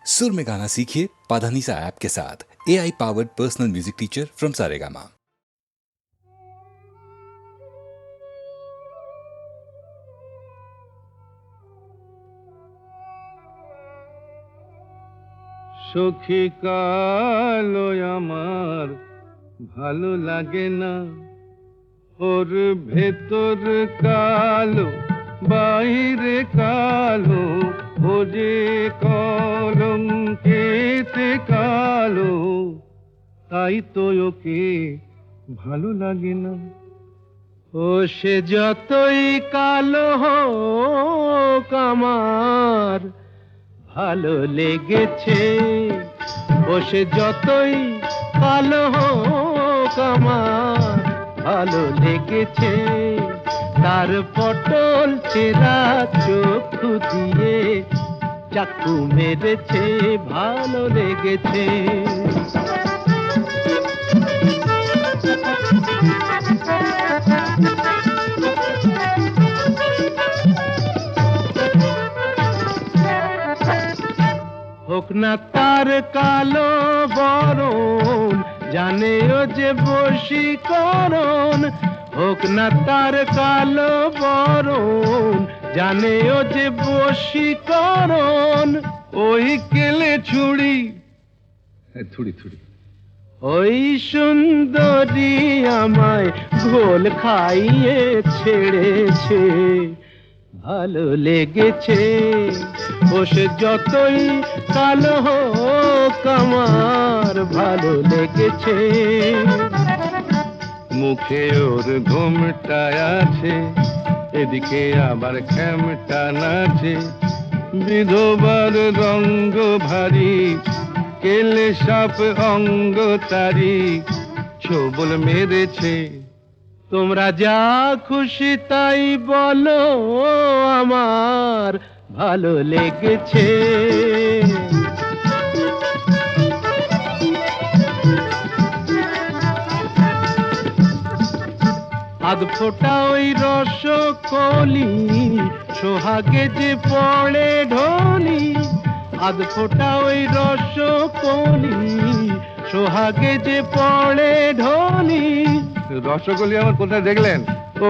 सुर में गाना सीखिए पाधानीसा ऐप के साथ। AI powered personal music teacher from Saregama. সখী কালো আমার ভালো লাগে না, ওর ভেতর কালো বাইরে কালো, ও যে কলঙ্কেতে কালো, তাই তো ওকে ভালো লাগে না। ও সে যতই কালো হোক আমার ভালো লেগেছে, ও সে যতই কালো হোক আমার ভালো লেগেছে। তার পটল চেরা চক্ষু দিয়ে চাকু মেরেছে, ভালো লেগেছে। হোক না তার কালো বরণ, জানে ও যে বশীকরণ। হোক না তার কালো বরণ, জানে ও যে বশীকরণ। ওই কেলে ছুরি থুড়ি থুড়ি, ওই সুন্দরী আমায় ঘোল খাইয়ে ছেড়েছে, ভালো লেগেছে। ও সে যতই কালো হোক আমার ভালো লেগেছে। মুখে ওর ঘুমটা আছে, এদিকে আবার খ্যামটা নাচে। বিধবার রঙ্গ ভারী, কেলে সাপ অঙ্গ তারি, ছোবল মেরেছে। তোমরা যা খুশি তাই বলো, আমার ভালো লেগেছে। আধ ফোটা ওই রসকলি, সোহাগে যে পড়ে ঢলি। আধ ফোটা ওই রসকলি, সোহাগে যে পড়ে ঢলি। রসগোল্লা আমার কোথায় দেখলেন?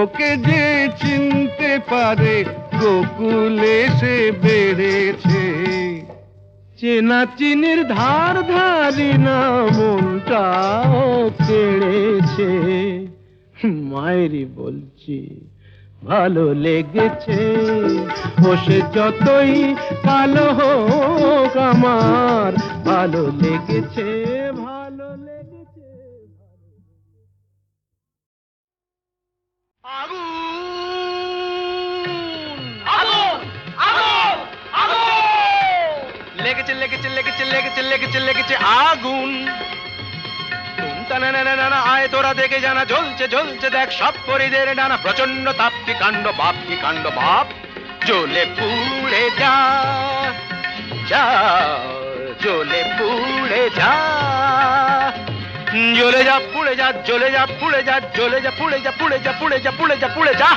ওকে যে চিনতে পারে গোকুলে সে বেড়েছে। চেনা চিনির ধার ধারি না মনটাও কেড়েছে। মায়েরই বলছি ভালো লেগেছে। ও সে যতই কালো হোক আমার ভালো লেগেছে, ভালো লেগেছে। লেগেছে লেগেছে লেগেছে লেগেছে লেগেছে লেগেছে আগুন। আয় তোরা দেখে জানা, জ্বলছে জ্বলছে দেখ সব পরিদের ডানা। প্রচন্ড তাপ কি কাণ্ড বাপ, কি কাণ্ড বাপ। জ্বলে পুড়ে যা যা, জ্বলে পুড়ে যা। জ্বলে যা পুড়ে যা, জ্বলে যা পুড়ে যা, জ্বলে যা পুড়ে যা, পুড়ে যা পুড়ে যা, পুড়ে যা পুড়ে যা।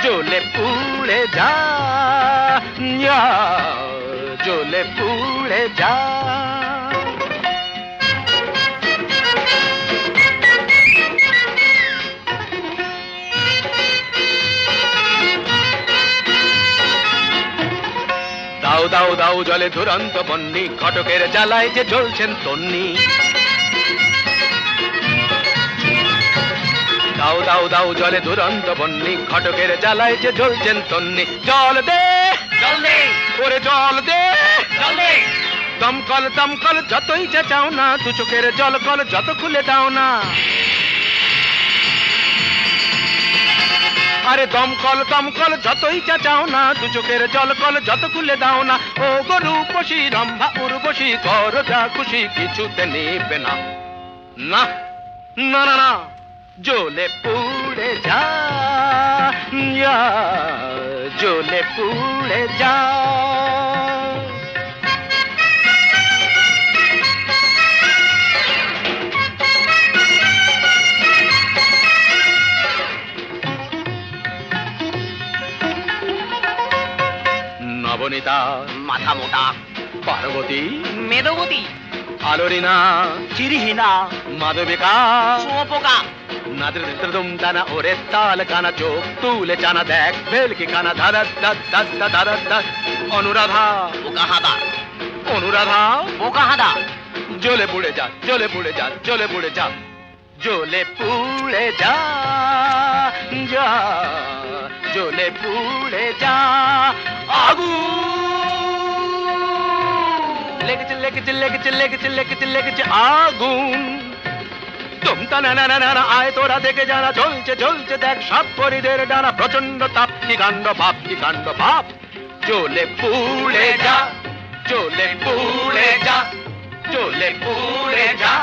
জ্বলে পুড়ে যা, জ্বলে পুড়ে যা। দাও দাও দাও জলে দুরন্ত বন্যি, ঘটকের জ্বালায় যে জ্বলছেন তন্নি। দাও দাও দাও জলে দুরন্ত বন্যি, ঘটকের জ্বালায় যে জ্বলছেন তন্নি। জল দে জল দে, ওরে জল দে জল দে। দমকল দমকল যতই চেঁচাও না, দু চোখের জল কল যত খুলে দাও না। আরে দমকল দমকল যতই চেঁচাও না, দু চোখের জল কল যত খুলে দাও না। ও গরু বসি রম্ভা উর্বশী, কর যা খুশি কিছুতে নেবে না। না না না না, জ্বলে পুড়ে যা, জ্বলে পুড়ে যা। নবনীতা মাথা মোটা, পার্বতী মেদবতী আলোরিনা চিরিহীনা মাধবিকা শুঁয়োপোকা নাদৃদম দানা ওরে তাল কানা চোখ তুলে চানা দেখ ভেলকি কানা ধারা ধারা অনুরাধা বোকাহাদা অনুরাধা বোকাহাদা জ্বলে পুড়ে যা জ্বলে পুড়ে যা জ্বলে পুড়ে যা জ্বলে পুড়ে যা যা জ্বলে পুড়ে যা আগুন লেগেছে লেগেছে লেগেছে লেগেছে লেগেছে লেগেছে আগুন তুমতা না না না না আয় তোরা দেখে জানা জ্বলছে জ্বলছে দেখ সব পরিদের ডানা প্রচন্ড তাপ কি কাণ্ড ভাব কি কাণ্ড ভাব জ্বলে পুড়ে যা জ্বলে পুড়ে যা জ্বলে পুড়ে যা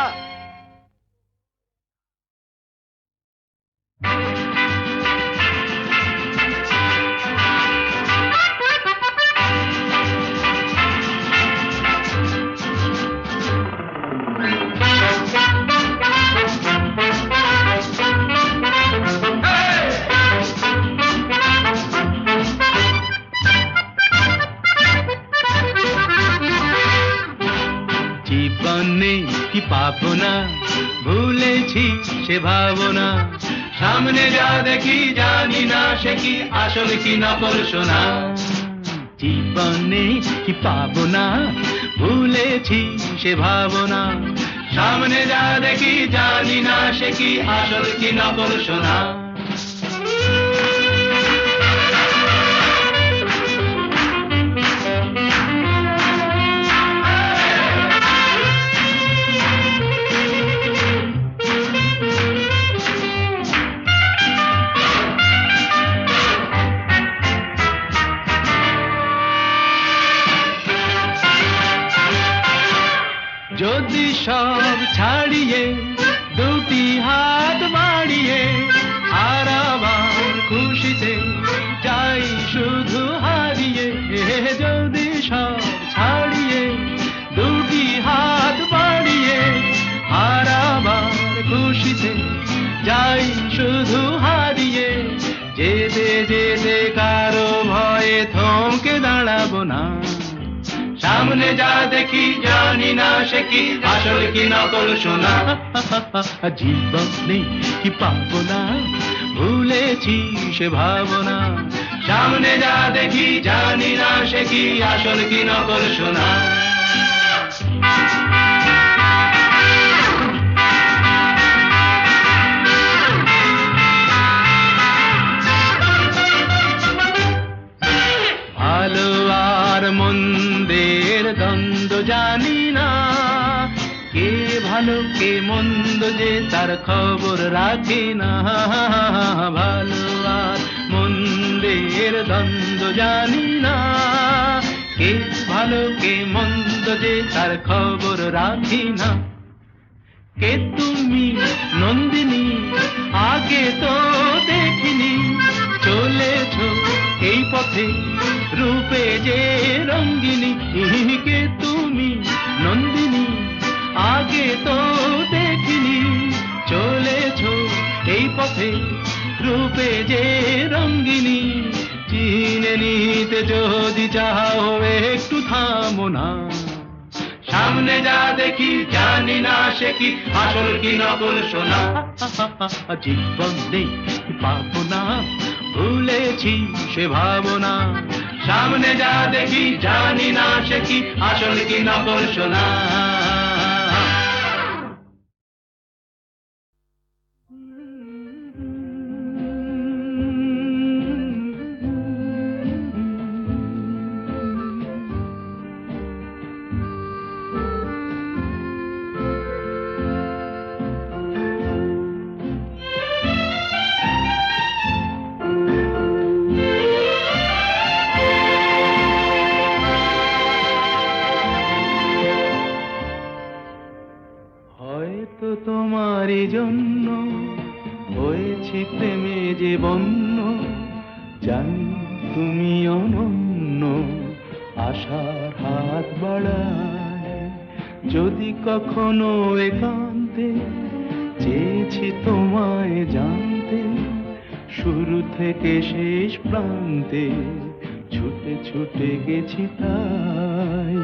জীবনে কি পাবো না ভুলেছি সে ভাবনা সামনে যা দেখি জানি না সে কি আসল কি নকল শোনা জীবনে কি পাবো না ভুলেছি সে ভাবনা সামনে যা দেখি জানি না সে কি আসল কি নকল শোনা যদি সব ছাড়িয়ে দুটি হাত বাড়িয়ে আর আবার খুশিতে যাই শুধু হারিয়ে যদি সব ছাড়িয়ে দুটি হাত বাড়িয়ে আর আবার খুশিতে যাই শুধু হারিয়ে যেতে যেতে কারো ভয়ে থমকে দাঁড়াবো না সামনে যা দেখি জানি না সে কি আসল কি নকল শোনা জীবনে কি পাবো না ভুলেছি সে ভাবনা সামনে যা দেখি জানি না সে কি আসল কি নকল শোনা ভালো আর মন্দের দ্বন্দ্ব জানি না কে ভালো কে মন্দ যে তার খবর রাখে না ভালো আর মন্দের দ্বন্দ্ব জানি না কে ভালো কে মন্দ যে তার খবর রাখি না কে তুমি নন্দিনী আগে তো দেখিনি চলেছো এই পথে রূপে যে রঙ্গিনী কে তুমি নন্দিনী আগে তো দেখিনি চলেছো এই পথে রূপে যে রঙ্গিনী চিনে নিতে যদি চাও একটু থামো না সামনে যা দেখি জানি না সে কি আসল কি নকল শোনা জীবনে কি পাবো না ভুলেছি সে ভাবনা সামনে যা দেখি জানি না সে কি আসল কি নকল শোনা হয়তো তোমারই জন্য হয়েছে প্রেমে যে বন্য জানি তুমি অনন্য আশার হাত বাড়ায় যদি কখনো একান্তে চেয়েছি তোমায় জানতে শুরু থেকে শেষ প্রান্তে ছুটে ছুটে গেছি তাই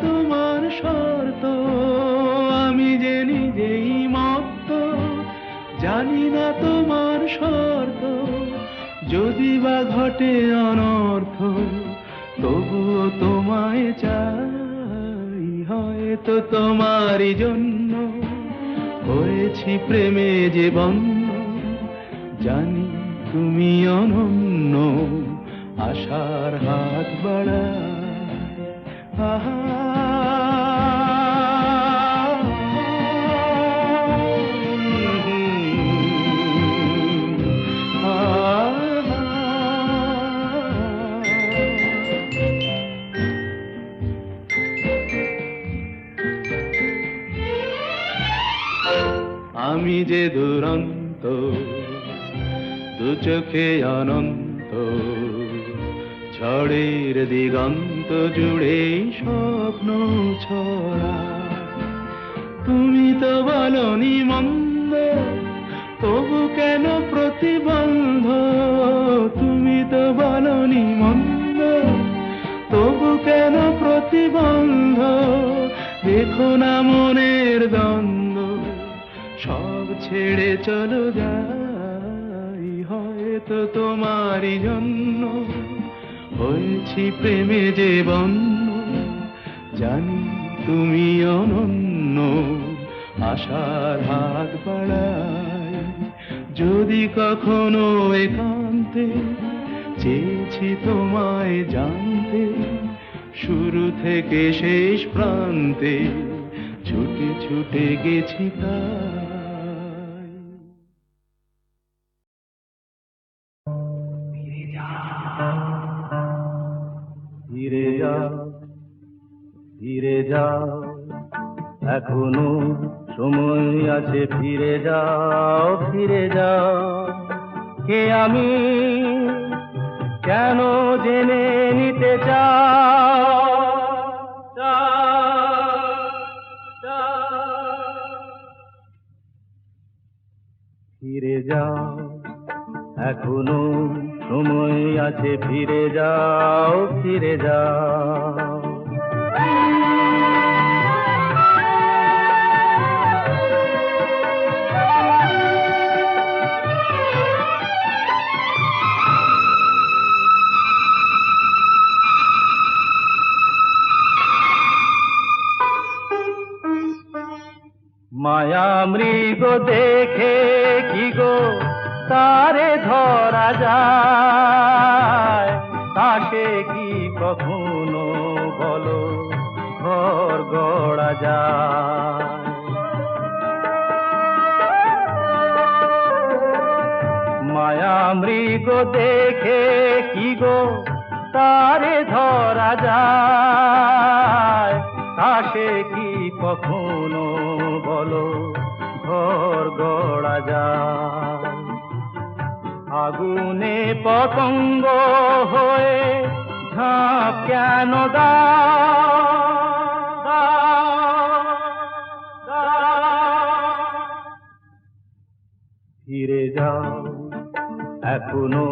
তোমার শর্ত, আমি যে নিজেই মত্ত, জানি না তোমার শর্ত, যদি বা ঘটে অনর্থ, তবুও তোমায় চাই। হয়তো তোমারই জন্য হয়েছি প্রেমে যে বন্য, জানি তুমি অনন্য, আশার হাত বাড়ায়। আহা আমি যে দুরন্ত, দু চোখে অনন্ত, ঝড়ের দিগন্ত জুড়ে স্বপ্ন ছড়া। তুমি তো বলনি মন্দ, তবু কেন প্রতিবন্ধ? তুমি তো বলনি মন্দ, তবু কেন প্রতিবন্ধ? দেখো না মনের দ্বন্দ্ব, সব ছেড়ে চলো যাই। হয়তো তোমারই জন্য হয়েছি প্রেমে যে বন্য, জানি তুমি অনন্য, আশার হাত বাড়াই। যদি কখনো একান্তে চেয়েছি তোমায় জানতে, শুরু থেকে শেষ প্রান্তে ছুটে ছুটে গেছি তাই। ফিরে যাও, ফিরে যাও, এখনো সময় আছে, ফিরে যাও, ফিরে যাও। কে আমি, কেন জেনে নিতে চাও? ফিরে যাও, এখনো সময় আছে, ফিরে যাও, ফিরে যাও। মায়া মৃগ দেখে কি গো তারে ধরা যায়? তাকে কি কখনো বলো ঘর গড়া যায়? মায়া মৃগ দেখে কি গো তারে ধরা যায়? তাকে কি কখনো বলো ঘর গড়া যায়? আগুনে পতঙ্গ হয়ে ঝাঁপ কেন ফিরে যাও, এখনো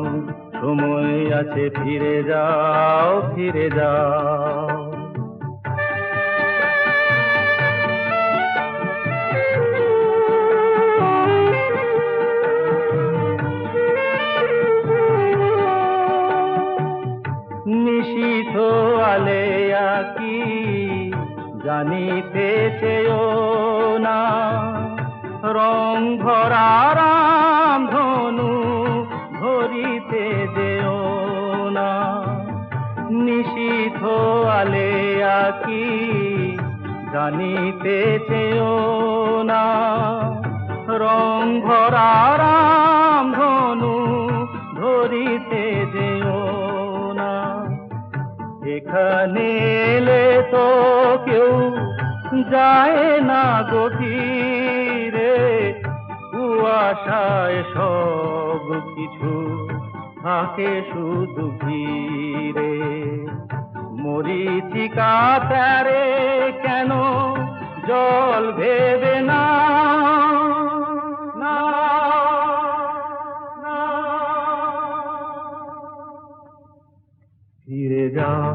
সময় আছে, ফিরে যাও, ফিরে যাও। নিশীথ আলেয়া কি জানিতে চেয়েও না, রং ভরা রাম ধনু ধরিতে যেও না। নিশীথ আলেয়া কি জানিতে চেয়েও না, রং ভরা রাম ধনু ধরিতে যেও না। এখানে এলে তো কেউ যায় না গভীরে, কুয়াশায় সব কিছু থাকে শুধু ঘিরে। মরীচিকা তারে কেন জল ভেবে না, না, না। ফিরে যাও,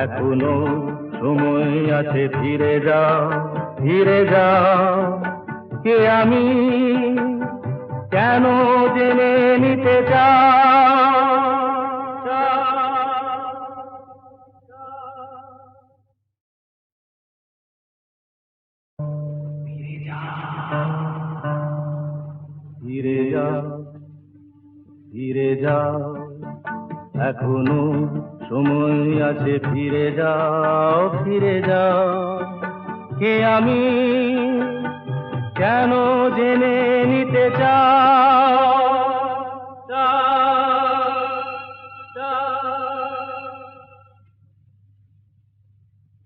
এখনো সময় আছে ফিরে যাও, ফিরে যাও। কে আমি কেন জেনে নিতে ফিরে যাও, ফিরে যাও, এখনো সময় আছে ফিরে যাও, ফিরে যাও। কে আমি কেন জেনে নিতে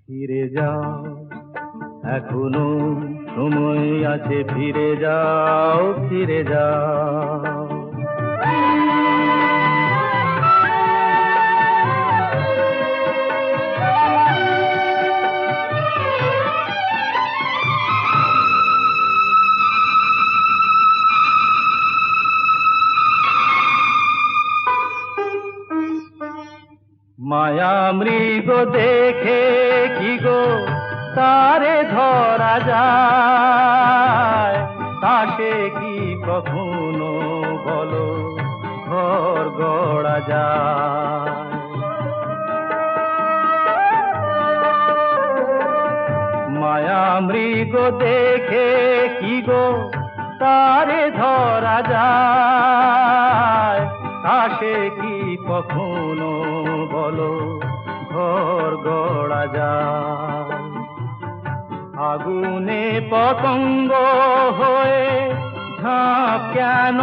ফিরে যাও, এখনো সময় আছে ফিরে যাও, ফিরে যাও। মায়া মৃগ দেখে কি গো তারে ধরা যায়, তাকে কি কখনো বলো ঘর গড়া যায়? মায়া মৃগ দেখে কি গো তারে ধরা যায়, তাকে কি কখনো বলো ঘর গড়া যায়? আগুনে পতঙ্গ হয়ে ঝাঁপ কেন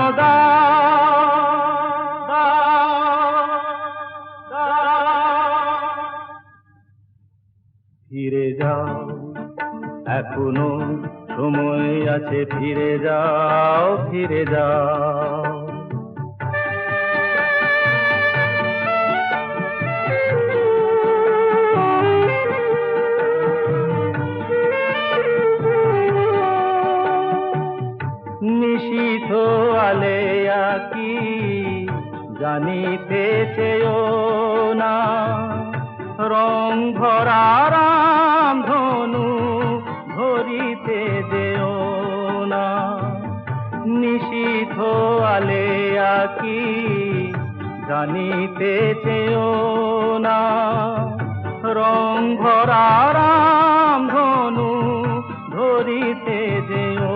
ফিরে যাও, এখনো সময় আছে ফিরে যাও, ফিরে যাও। নিশীথ আলেয়া কি জানিতে চেয়েও না, রং ভরা রাম ধনু ধরিতে যেও না। নিশীথ আলেয়া কি জানিতে চেয়েও না, রং ভরা রাম ধনু ধরিতে যেও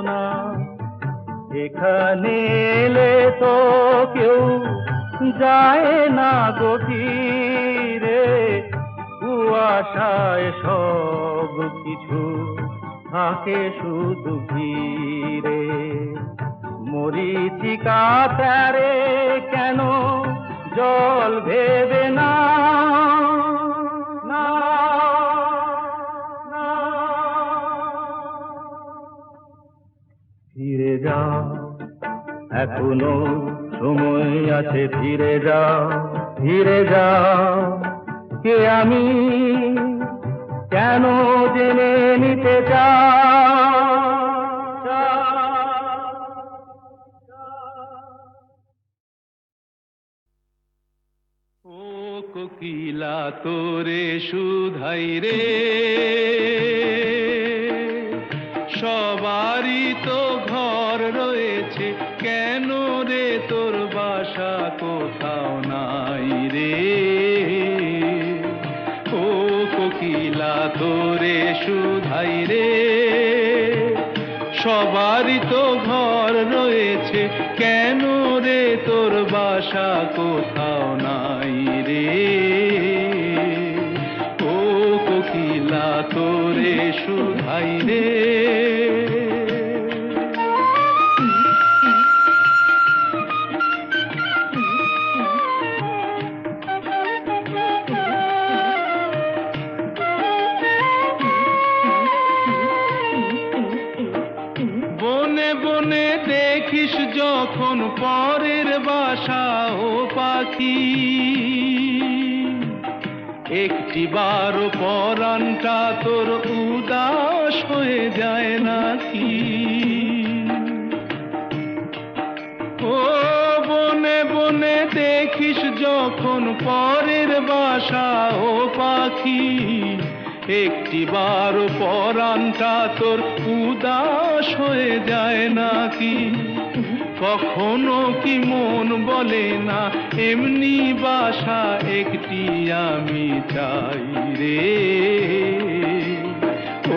না। এখানে এলে তো কেউ যায় না গভীরে, কুয়াশায় সব কিছু থাকে শুধু ঘিরে। মরীচিকা তারে কেন জল ভেবে না, না, না। ফিরে যাও, এখনো সময় আছে ফিরে যাও, ফিরে যাও। কে আমি কেন জেনে নিতে ও কোকিলা তোরে সুধাই রে, সবারই তো ঘর রয়েছে, কেন রে তোর বাসা কোথাও নাই রে? ও কোকিলা তোরে সুধাই রে, সবারই তো ঘর রয়েছে, কেন রে তোর বাসা কোথাও নাই রে? ও কোকিলা তোরে সুধাই রে। বনে বনে দেখিস যখন পরের বাসা ও পাখি, একটি বারো পরানটা তোর উদাস হয়ে যায় নাকি? ও বনে বনে দেখিস যখন পরের বাসা ও পাখি, একটিবারও পরাণটা তোর উদাস হয়ে যায় নাকি? কখনো কি মন বলে না এমনি বাসা একটি আমি চাই রে?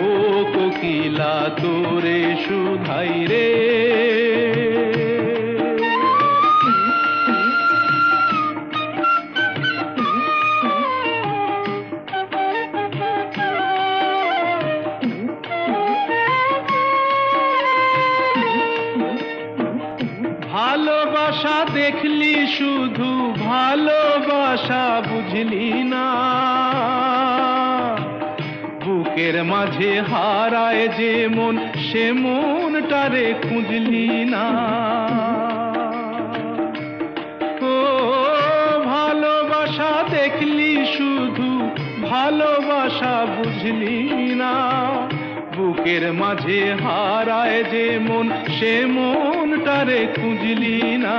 ও কোকিলা তোরে শুধাই রে। ভালোবাসা দেখলি শুধু, ভালোবাসা বুঝলি না। বুকের মাঝে হারায় যে মন, সে মনটারে খুঁজলি না। ও ভালোবাসা দেখলি শুধু, ভালোবাসা বুঝলি না। বুকের মাঝে হারায় যে মন, সে মনটারে খুঁজলি না।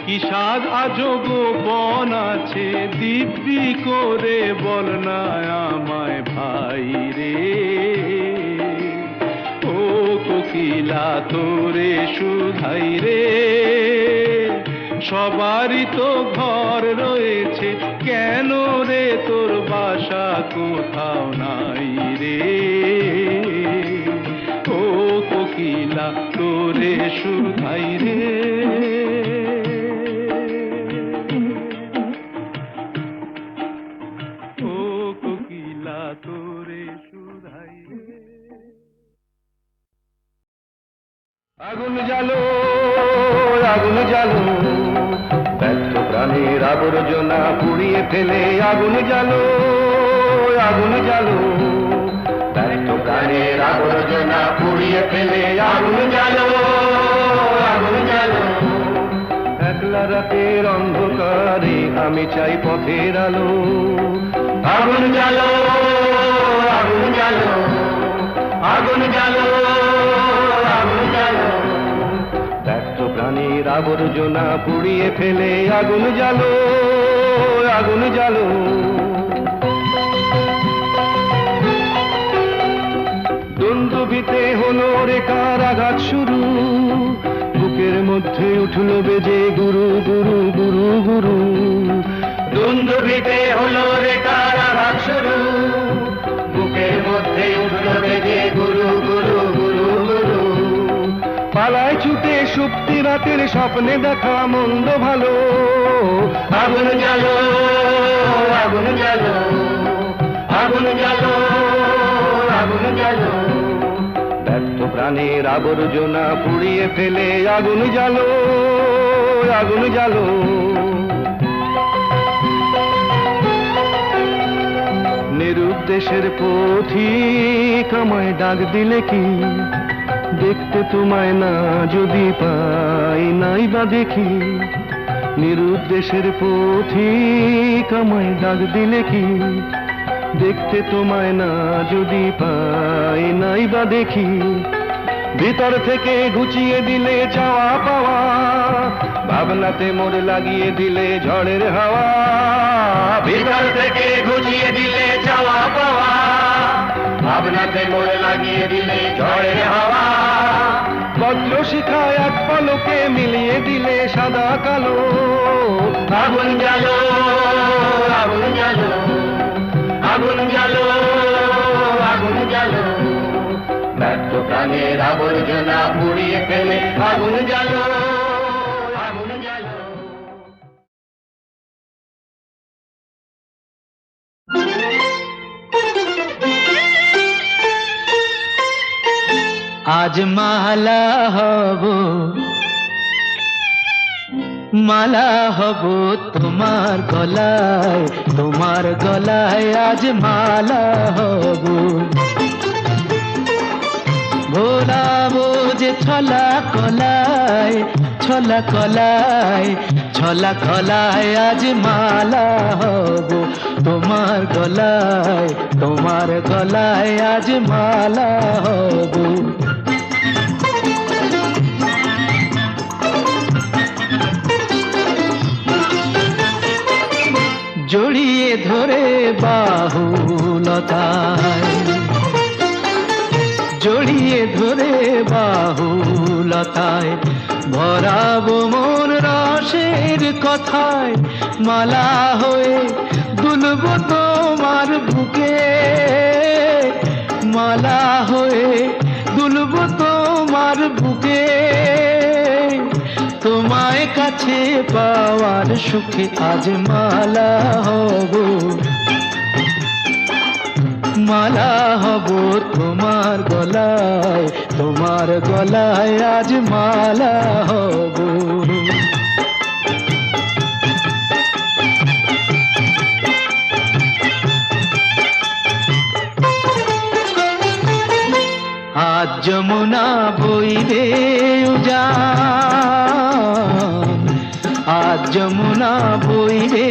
কি স্বাদ আজব বন আছে দিব্যি করে বল না আমায় ভাই রে। ও কোকিলা তোরে শুধাই রে। সবারই তো ঘর রয়েছে, কেন রে তোর বাসা কোথাও নাই রে? ও কোকিলা তোরে শুধাই রে। ও কোকিলা তোরে শুধাই রে। আগুন জ্বালো, আগুন জ্বালো, ব্যর্থ প্রাণীর আবর্জনা পুড়িয়ে ফেলে আগুন জ্বালো, আগুন জ্বালো, ব্যর্থ প্রাণীর আবর্জনা পুড়িয়ে ফেলে আগুন জ্বালো, আগুন জ্বালো। একলা রাতের অন্ধকারে আমি চাই পথের আলো। আগুন জ্বালো, আগুন জ্বালো, আগুন জ্বালো, আগুন জ্বালো, ব্যর্থ প্রাণীর আবর্জনা পুড়িয়ে ফেলে আগুন জ্বালো, আগুন জ্বালো। দুন্দুভিতে হলো রে কারাঘাত শুরু, বুকের মধ্যে উঠল বেজে গুরু গুরু গুরু গুরু। দুন্দুভিতে হলো রে কারাঘাত শুরু, বুকের মধ্যে উঠল বেজে গুরু গুরু গুরু গুরু। পালায় ছুটে সুপ্তি রাতের স্বপ্নে দেখা মন্দ ভালো। আগুন জ্বালো, আগুন জ্বালো, আগুন জ্বালো, আগুন জ্বালো, ব্যর্থ প্রাণীর আবর্জনা পুড়িয়ে ফেলে আগুন জ্বালো, আগুন জ্বালো। নিরুদ্দেশের পথিক আমায় ডাক দিলে কি? দেখতে তোমায় না যদি পাই নাই বা দেখি। নিরুদ্দেশের পথিক আমায় ডাক দিলে কি? দেখতে তোমায় না যদি পাই নাই বা দেখি। ভিতর থেকে ঘুচিয়ে দিলে চাওয়া পাওয়া, ভাবনাতে মোর লাগিয়ে দিলে ঝড়ের হাওয়া। ভিতর থেকে ঘুচিয়ে দিলে চাওয়া পাওয়া, ভাবনাতে মোর লাগিয়ে দিলে ঝড়ের হাওয়া। বজ্র শিখায় এক পলকে মিলিয়ে দিলে সাদা কালো। আগুন জ্বালো, আগুন জ্বালো, আগুন জ্বালো, আগুন জ্বালো, ব্যর্থ প্রাণের আবর্জনা পুড়িয়ে ফেলে আগুন জ্বালো, আগুন জ্বালো। আজ মালা হব, মালা হব তোমার গলায়, তোমার গলায় আজ মালা হব। ভোলাবো যে ছলা কলায়, ছলা কলায়, ছলা কলায় আজ মালা হব তোমার গলায়, তোমার গলায় আজ মালা হব। জড়িয়ে ধরে বাহুলতায়, জড়িয়ে ধরে বাহুলতায়, ভরাবো মন রসের কথায়, মালা হয়ে দুলবো তোমার বুকে, মালা হয়ে দুলবো তোমার বুকে, তোমায় কাছে পাওয়ার সুখে আজ মালা হব, মালা হব তোমার গলায়, তোমার গলায় আজ মালা হব। আজ যমুনা বইবে উজান, আজ যমুনা বইবে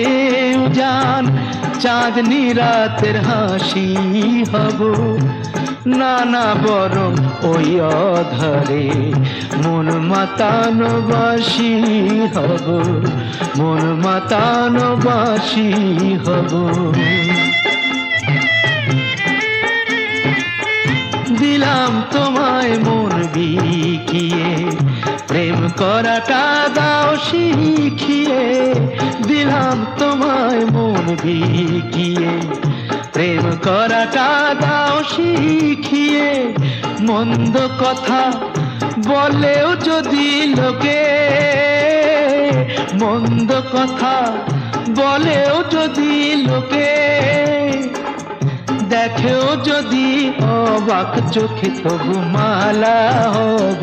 উজান, চাঁদনি রাতের হাসি হব, নানা বরং ওই অধরে মন মাতানো বাসি হব, মন মাতানো বাসি হব। দিলাম তোমায় মন বিকিয়ে, প্রেম করাটা দাও শিখিয়ে, দিলাম তোমায় মন বিকিয়ে, প্রেম করাটা দাও শিখিয়ে, মন্দ কথা বলেও যদি লোকে, মন্দ কথা বলেও যদি লোকে, দেখেও যদি অবাক চোখে তবু মালা হব,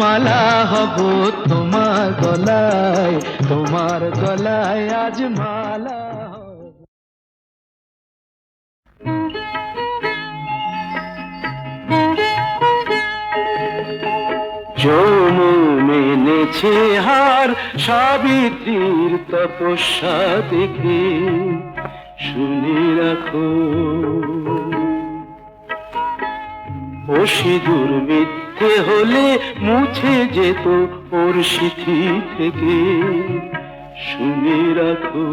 মালা হব তোমার গলায়, তোমার গলায় আজ মালা হব। যমুন এনেছে হার সাবিত্রীর তপস্যা দেখে, শুনে রাখো ও সিঁদুর মিথ্যে হলে মুছে যেত ওর সিঁথি থেকে, শুনে রাখো।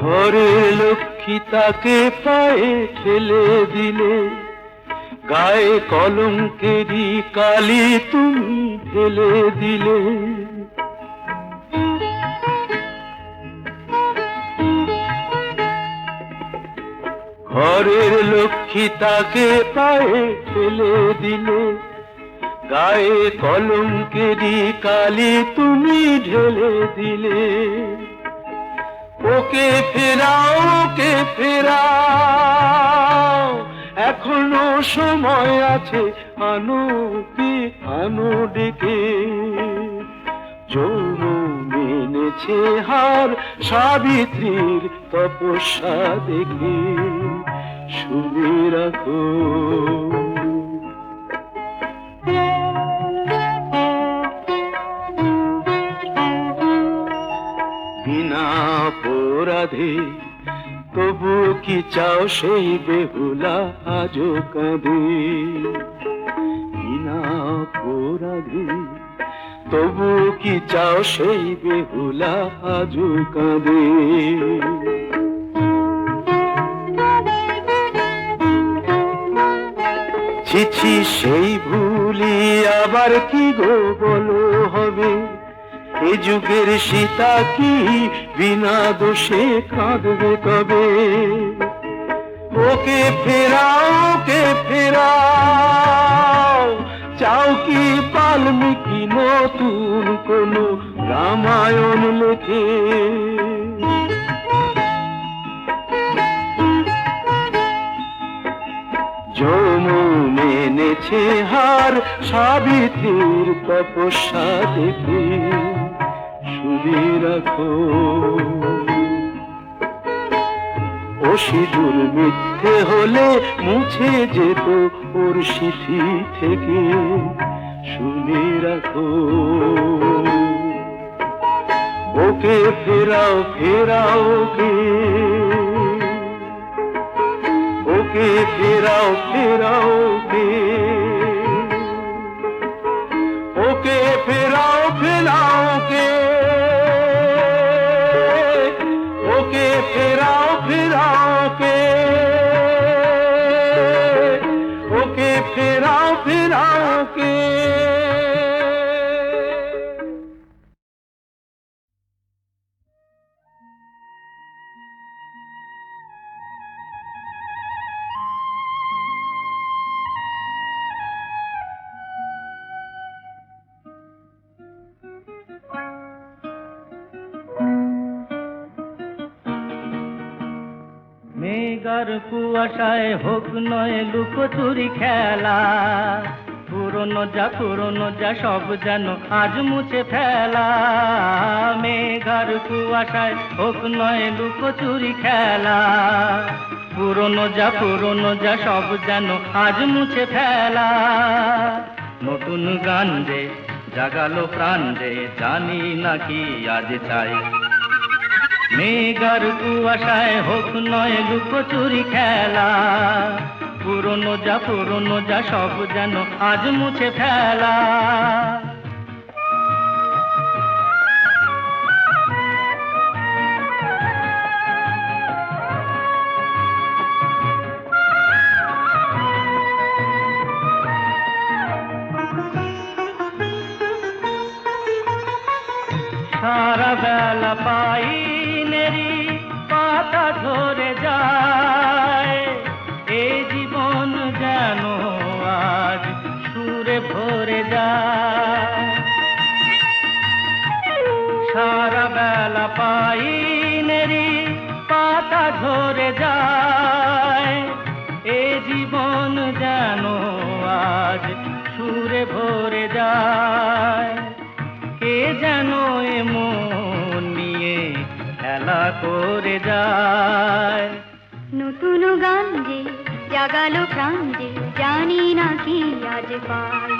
ঘরে লক্ষ্মী তাকে পায়ে ঠেলে দিলে, গায়ে কলঙ্কেরই কালি তুমি ঢেলে দিলে, ঘরের লক্ষ্মী তাকে পায়ে ঠেলে দিলে, গায়ে কলঙ্কেরই কালি তুমি ঢেলে দিলে। ওকে ফেরাও, ওকে ফেরাও, এখনো সময় আছে, আনো কি আনো ডেকে। যমুন এনেছে হার সাবিত্রীর তপস্যা দেখে, শুনে রাখো। বিনা অপরাধে তবু কি চাও সেই বেহুলা আজো কাঁদে, বিনা অপরাধে তবু কি চাও সেই বেহুলা আজো কাঁদে। ছিছি সেই ভুলি আবার কি গো বলো হবে, এ যুগের সীতা কি বিনা দোষে কাঁদবে কবে। ওকে ফেরাও, ওকে ফেরাও, চাও কি বাল্মীকি নতুন কোন রামায়ণ লেখে। যমুন এনেছে হার সাবিত্রীর তপস্যা দেখে, শুনে রাখো। ও সিঁদুর মিথ্যে হলে মুছে যেত ওর সিঁথি থেকে, শুনে রাখো। ওকে ফেরাও ফেরাও ওকে, ওকে ফেরাও ফেরাও ওকে, ওকে ফেরাও ফেরাও ওকে, ওকে ফেরাও ফেরাও ওকে, ওকে ফেরাও ফেরাও ওকে। মেঘার কুয়াশায় হোক নয় লুকোচুরি খেলা, পুরনো যা সব যেন আজ মুছে ফেলা। মেঘার কুয়াশায় হোক নয় লুকোচুরি খেলা, পুরনো যা সব যেন আজ মুছে ফেলা। নতুন গান যে জাগালো প্রাণ যে জানি নাকি আজ চাই। মেঘার কুয়াশায় হোক নয় লুকোচুরি খেলা, পুরনো যা সব যেন আজ মুছে ফেলা। সারা বেলা পাইনেরি পাতা ঝরে যায়, এই জীবন যেন আজ সুরে ভরে যায়। সারা বেলা পাইনেরি পাতা ঝরে যায়, এই জীবন যেন আজ সুরে ভরে যায়। কে যেন এমন নিয়ে খেলা করে যায়। নতুন গান যে জাগালো প্রাণ যে জানি না কি আজ পাই।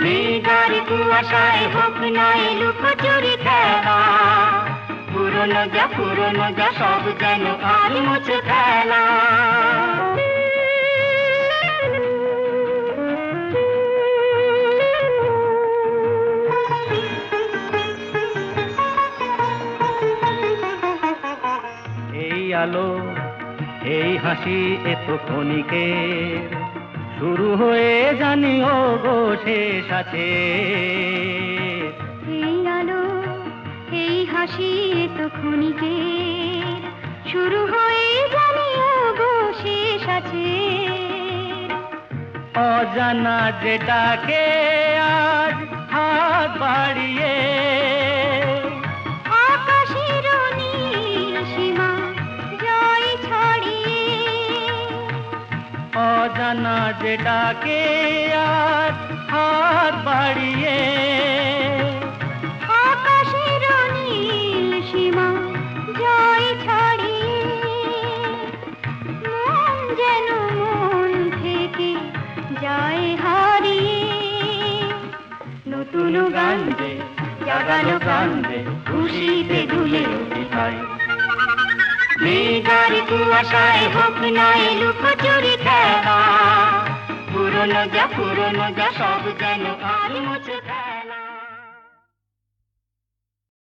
মেঘার কুয়াশায় হোক নয় লুকোচুরি খেলা, পুরনো যা সব যেন আজ মুছে ফেলা। আলো এই হাসি এত ক্ষণিকের, শুরু হয়ে জানি ও গো শেষ আছে। এই আলো এই হাসি এত ক্ষণিকের, শুরু হয়ে জানি ও গো শেষ আছে। অজানা যেটাকে আজ হাত বাড়িয়ে, আকাশের নীল সীমা জয় ছড়িয়ে। অজানা যেটাকে আজ হাত বাড়িয়ে, আকাশের নীল সীমা জয় ছড়িয়ে। মন যেন মন থেকে যায় হারিয়ে। নতুন গান যে জাগালো প্রাণ যে খুশিতে দুলে উঠিতাই। মেঘার কুয়াশায় হোক নয় লুকোচুরি খেলা, পুরনো যা সব যেন আজ মুছে ফেলা।